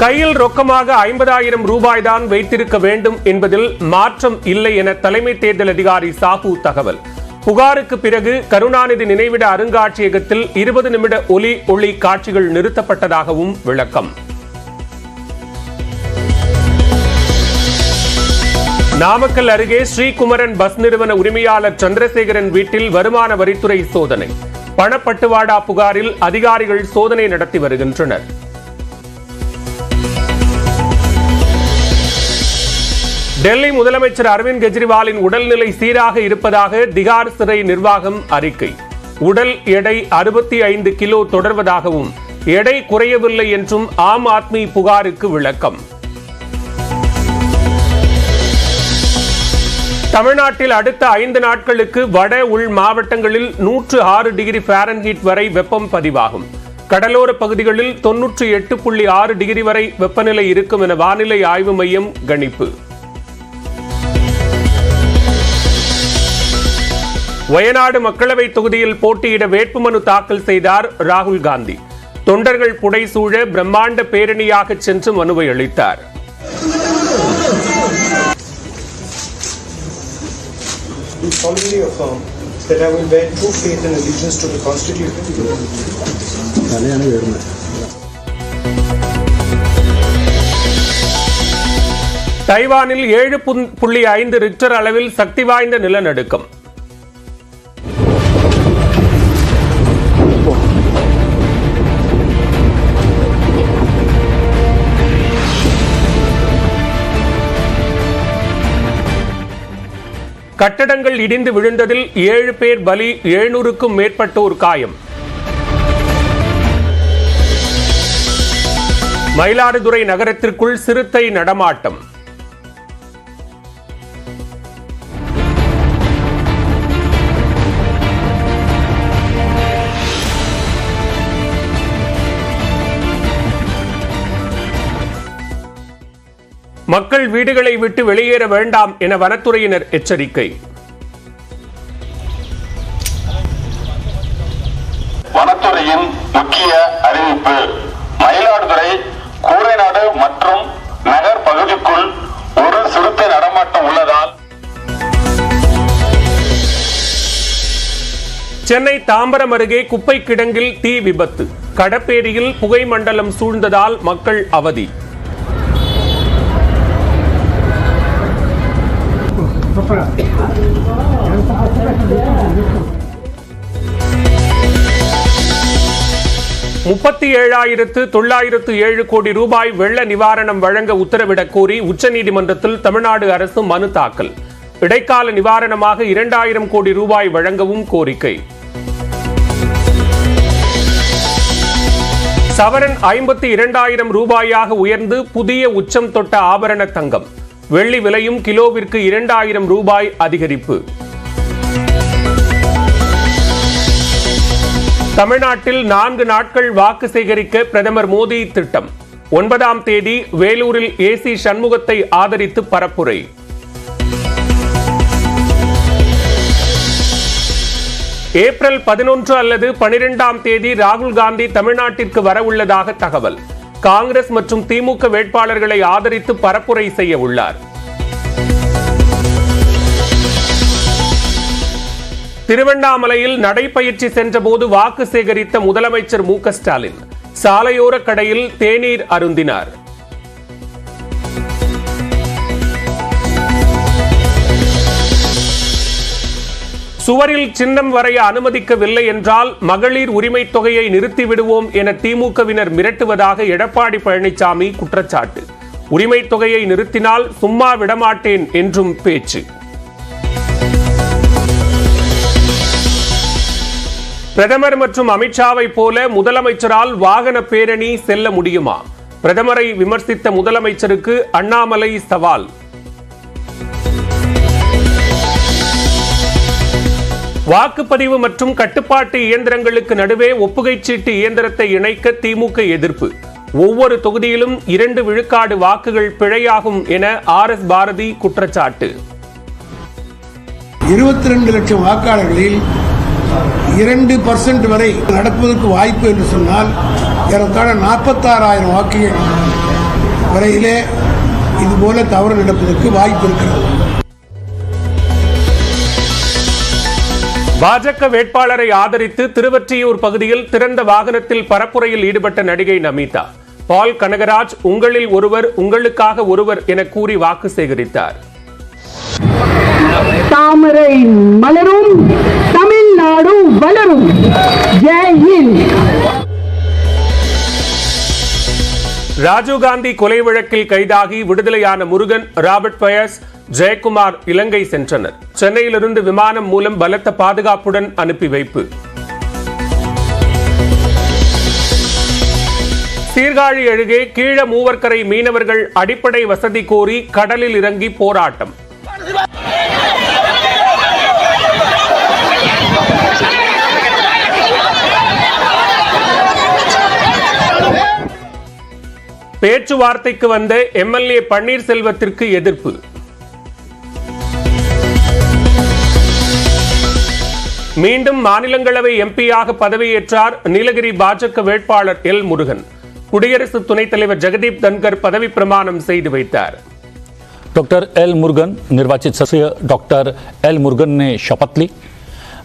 கையில் ரொக்கமாக 50,000 ரூபாய் தான் வைத்திருக்க வேண்டும் என்பதில் மாற்றம் இல்லை என தலைமை தேர்தல் அதிகாரி சாஹூ தகவல். புகாருக்கு பிறகு கருணாநிதி நினைவிட அருங்காட்சியகத்தில் 20 நிமிட ஒளி காட்சிகள் நிறுத்தப்பட்டதாகவும் விளக்கம். நாமக்கல் அருகே ஸ்ரீகுமரன் பஸ் நிறுவன உரிமையாளர் சந்திரசேகரன் வீட்டில் வருமான வரித்துறை சோதனை. பணப்பட்டுவாடா புகாரில் அதிகாரிகள் சோதனை நடத்தி வருகின்றனர். டெல்லி முதலமைச்சர் அரவிந்த் கெஜ்ரிவாலின் உடல்நிலை சீராக இருப்பதாக திகார் சிறை நிர்வாகம் அறிக்கை. உடல் எடை 65 கிலோ தொடர்வதாகவும் எடை குறையவில்லை என்றும் ஆம் ஆத்மி புகாருக்கு விளக்கம். தமிழ்நாட்டில் அடுத்த 5 நாட்களுக்கு வட உள் மாவட்டங்களில் 106 டிகிரி ஃபாரன்ஹீட் வரை வெப்பம் பதிவாகும். கடலோர பகுதிகளில் 98.6 டிகிரி வரை வெப்பநிலை இருக்கும் என வானிலை ஆய்வு மையம் கணிப்பு. வயநாடு மக்களவை தொகுதியில் போட்டியிட வேட்புமனு தாக்கல் செய்தார் ராகுல் காந்தி. தொண்டர்கள் புடைசூழ பிரம்மாண்ட பேரணியாக சென்று மனுவை அளித்தார். தைவானில் 7.5 ரிக்டர் அளவில் சக்தி வாய்ந்த நிலநடுக்கம். கட்டடங்கள் இடிந்து விழுந்ததில் 7 பேர் பலி, 700க்கும் மேற்பட்டோர் காயம். மயிலாடுதுறை நகரத்திற்குள் சிறுத்தை நடமாட்டம். மக்கள் வீடுகளை விட்டு வெளியேற வேண்டாம் என வனத்துறையினர் எச்சரிக்கை. வனத்துறையின் முக்கிய அறிவிப்பு: மயிலாடுதுறை, கூரைநாடு மற்றும் நகர் பகுதிக்குள் ஒரு சிறுத்தை நடமாட்டம் உள்ளதால் சென்னை தாம்பரம் அருகே குப்பை கிடங்கில் தீ விபத்து. கடப்பேரியில் புகை மண்டலம் சூழ்ந்ததால் மக்கள் அவதி. $37,907 கோடி ரூபாய் வெள்ள நிவாரணம் வழங்க உத்தரவிடக் கோரி உச்சநீதிமன்றத்தில் தமிழ்நாடு அரசு மனு தாக்கல். இடைக்கால நிவாரணமாக 2,000 கோடி ரூபாய் வழங்கவும் கோரிக்கை. சவரன் 52,000 ரூபாயாக உயர்ந்து புதிய உச்சம் தொட்ட ஆபரண தங்கம். வெள்ளி விலையும் கிலோவிற்கு 2,000 ரூபாய் அதிகரிப்பு. தமிழ்நாட்டில் 4 நாட்கள் வாக்கு சேகரிக்க பிரதமர் மோடி திட்டம். 9ஆம் தேதி வேலூரில் ஏசி சண்முகத்தை ஆதரித்து பரப்புரை. ஏப்ரல் 11 அல்லது 12ஆம் தேதி ராகுல் காந்தி தமிழ்நாட்டிற்கு வரவுள்ளதாக தகவல். காங்கிரஸ் மற்றும் திமுக வேட்பாளர்களை ஆதரித்து பரப்புரை செய்ய உள்ளார். திருவண்ணாமலையில் நடைபயிற்சி சென்றபோது வாக்கு சேகரித்த முதலமைச்சர் மு.க. ஸ்டாலின் சாலையோர கடையில் தேநீர் அருந்தினார். சுவரில் சின்னம் வரைய அனுமதிக்கவில்லை என்றால் மகளிர் உரிமை தொகையை நிறுத்திவிடுவோம் என திமுகவினர் மிரட்டுவதாக எடப்பாடி பழனிசாமி குற்றச்சாட்டு. உரிமை தொகையை நிறுத்தினால் சும்மா விடமாட்டேன் என்றும் பேச்சு. பிரதமர் மற்றும் அமித்ஷாவை போல முதலமைச்சரால் வாகன பேரணி செல்ல முடியுமா? பிரதமரை விமர்சித்த முதலமைச்சருக்கு அண்ணாமலை சவால். வாக்குப்பதிவு மற்றும் கட்டுப்பாட்டு இயந்திரங்களுக்கு நடுவே ஒப்புகைச் சீட்டு இயந்திரத்தை இணைக்க திமுக எதிர்ப்பு. ஒவ்வொரு தொகுதியிலும் 2 விழுக்காடு வாக்குகள் பிழையாகும் என RS பாரதி குற்றச்சாட்டு. 22 லட்சம் வாக்காளர்களில் 2% வரை நடப்பதற்கு வாய்ப்பு என்று சொன்னால் ஏறத்தாழ 46,000 வாக்குகள் வரையிலே இதுபோல தவறு நடப்பதற்கு வாய்ப்பு இருக்கிறது. பாஜக வேட்பாளரை ஆதரித்து திருவொற்றியூர் பகுதியில் திறந்த வாகனத்தில் பரப்புரையில் ஈடுபட்ட நடிகை நமீதா. பால் கனகராஜ் உங்களில் ஒருவர் உங்களுக்காக ஒருவர் என கூறி வாக்கு சேகரித்தார். தாமரை மலரும், தமிழ்நாடு வளரும். ஜெய் ஹிந்த். ராஜீவ்காந்தி கொலை வழக்கில் கைதாகி விடுதலையான முருகன், ராபர்ட் பயஸ், ஜெயக்குமார் இலங்கை சென்றனர். சென்னையிலிருந்து விமானம் மூலம் பலத்த பாதுகாப்புடன் அனுப்பி வைப்பு. சீர்காழி அருகே கீழ மூவர்கரை மீனவர்கள் அடிப்படை வசதி கோரி கடலில் இறங்கி போராட்டம். பேச்சுவார்த்தைக்கு வந்த எம்எல்ஏ பன்னீர்செல்வத்திற்கு எதிர்ப்பு. மீண்டும் மாநிலங்களவை எம்பியாக பதவியேற்றார் நீலகிரி பாஜக வேட்பாளர் எல் முருகன். குடியரசு துணைத் தலைவர் जगदीप धनकर पदवी प्रमाणम செய்து வைத்தார். डॉक्टर एल मुरुगन निर्वाचित सदस्य डॉक्टर एल मुरुगन ने शपथ ली.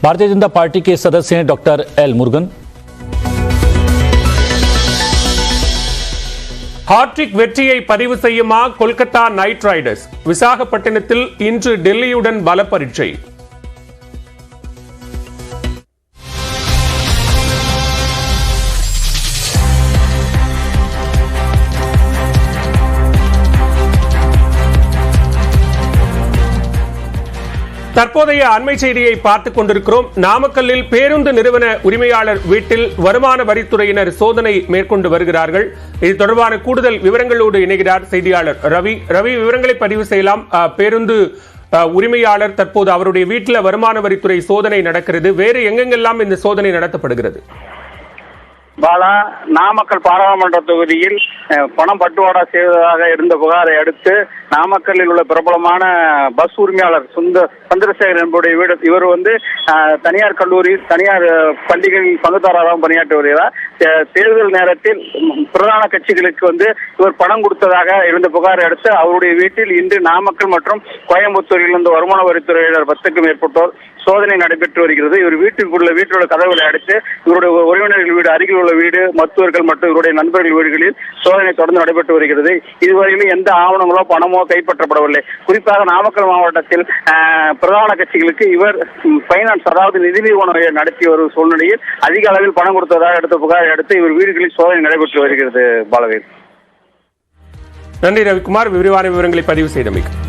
भारतीय जनता पार्टी के सदस्य हैं डॉक्टर एल मुरुगन. ஹாட்ரிக் வெற்றியை பதிவு செய்யுமா கொல்கத்தா நைட் ரைடர்ஸ்? விசாகப்பட்டினத்தில் இன்று டெல்லியுடன் பல பரீட்சை. தற்போதைய அண்மை செய்தியை பார்த்துக் கொண்டிருக்கிறோம். நாமக்கல்லில் பேருந்து நிறுவன உரிமையாளர் வீட்டில் வருமான வரித்துறையினர் சோதனை மேற்கொண்டு வருகிறார்கள். இது தொடர்பான கூடுதல் விவரங்களோடு இணைகிறார் செய்தியாளர் ரவி. விவரங்களை பதிவு செய்யலாம். பேருந்து உரிமையாளர் தற்போது அவருடைய வீட்டில் வருமான வரித்துறை சோதனை நடக்கிறது. வேறு எங்கெங்கெல்லாம் இந்த சோதனை நடத்தப்படுகிறது? பாலா, நாமக்கல் பாராளுமன்ற தொகுதியில் பணம் பட்டுவாடா செய்வதாக இருந்த புகாரை அடுத்து நாமக்கல்லில் உள்ள பிரபலமான பஸ் உரிமையாளர் சந்திரசேகர் என்புடைய வீடு. இவர் தனியார் கல்லூரி, தனியார் பள்ளிகளில் பங்குதாரராக பணியாற்றி வருகிறார். தேர்தல் நேரத்தில் பிரதான கட்சிகளுக்கு இவர் பணம் கொடுத்ததாக இருந்த புகாரை அடுத்து அவருடைய வீட்டில் இன்று நாமக்கல் மற்றும் கோயம்புத்தூரில் இருந்து வருமான வரித்துறையினர் 10க்கும் மேற்பட்டோர் சோதனை நடைபெற்று வருகிறது. இவர் வீட்டுள்ள கதவுகளை அடைத்து இவருடைய உறவினர்கள் வீடு, அருகில் உள்ள வீடு, மருத்துவர்கள் மற்றும் இவருடைய நண்பர்கள் வீடுகளில் சோதனை தொடர்ந்து நடைபெற்று வருகிறது. இதுவரையிலும் எந்த ஆவணங்களோ பணமோ கைப்பற்றப்படவில்லை. குறிப்பாக நாமக்கல் மாவட்டத்தில் பிரதான கட்சிகளுக்கு இவர் பைனான்ஸ், அதாவது நிதி நிறுவனம் நடத்தி வரும் சூழ்நிலையில் அதிக அளவில் பணம் கொடுத்ததாக எடுத்த புகாரை அடுத்து இவர் வீடுகளில் சோதனை நடைபெற்று வருகிறது. பாலவேல். நன்றி ரவிக்குமார், விரிவான விவரங்களை பதிவு செய்தமைக்கு.